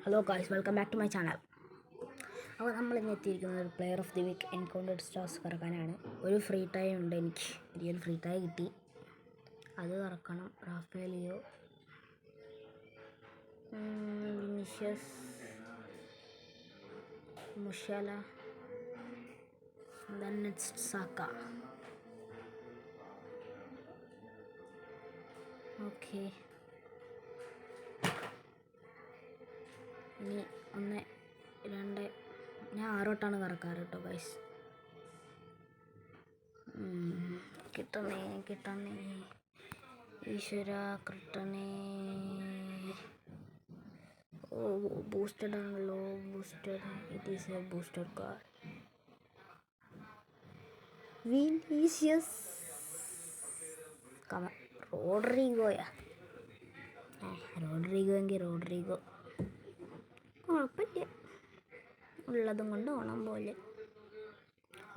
Hello guys, welcome back to my channel. അപ്പോൾ നമ്മൾ ഇന്ന് എത്തിയിരിക്കുന്നത് ഒരു player of the week encounter stars കറക്കാനാണ്. ഒരു ഫ്രീ ടൈം ഉണ്ട്, എനിക്കൊരു ഫ്രീ ടൈം കിട്ടി, അത് കറക്കണം. Rafael Leao, Vinicius, Musiala, then it's Saka. Okay, ഇനി 1, 2, ഞാൻ 6 വട്ടമാണ് കറക്കാറ് കേട്ടോ ഗൈസ്. കിട്ടണേ ഈശ്വര, കിട്ടണേ. ഓ, ബൂസ്റ്റഡ് ആണല്ലോ, it is a boosted card. Vinicius, റോഡ്രിഗോയാ? റോഡ്രിഗോ കുഴപ്പമില്ല, ഉള്ളതും കൊണ്ട് ഓണം പോലെ.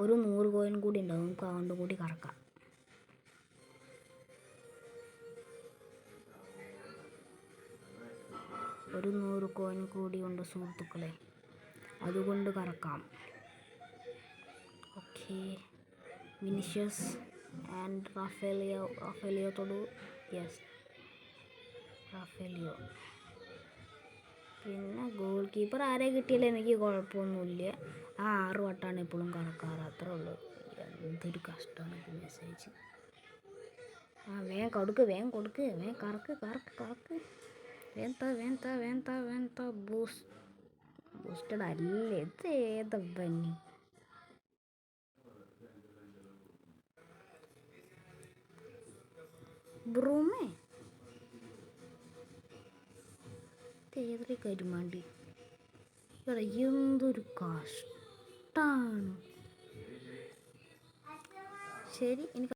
ഒരു 100 കോയിൻ കൂടി ഉണ്ടാവും, നമുക്ക് അതുകൊണ്ട് കൂടി കറക്കാം. ഒരു 100 കോയിൻ കൂടി ഉണ്ട് സുഹൃത്തുക്കളെ, അതുകൊണ്ട് കറക്കാം. ഓക്കെ, വിനിഷ്യസ് ആൻഡ് റാഫേലിയോ തൊടു. Yes, Rafael Leao. പിന്നെ ഗോൾ കീപ്പർ ആരെ കിട്ടിയാലും എനിക്ക് കുഴപ്പമൊന്നുമില്ല. 6 വട്ടമാണ് എപ്പോഴും കറക്കാറ്, അത്രേ ഉള്ളൂ. എന്തൊരു കഷ്ടമാണ് മെസ്സേജ്. വേഗം കൊടുക്ക്, വേഗം കറക്ക്. വേന്ത ബൂസ്റ്റഡ് അല്ലേ, ഇത് ഏതാ ബന്നി? ബ്രൂമേ, ഏതൊരു കരുമാണ്ടി. ഇവിടെ എന്തൊരു കഷ്ടാണ്. ശരി, എനിക്ക്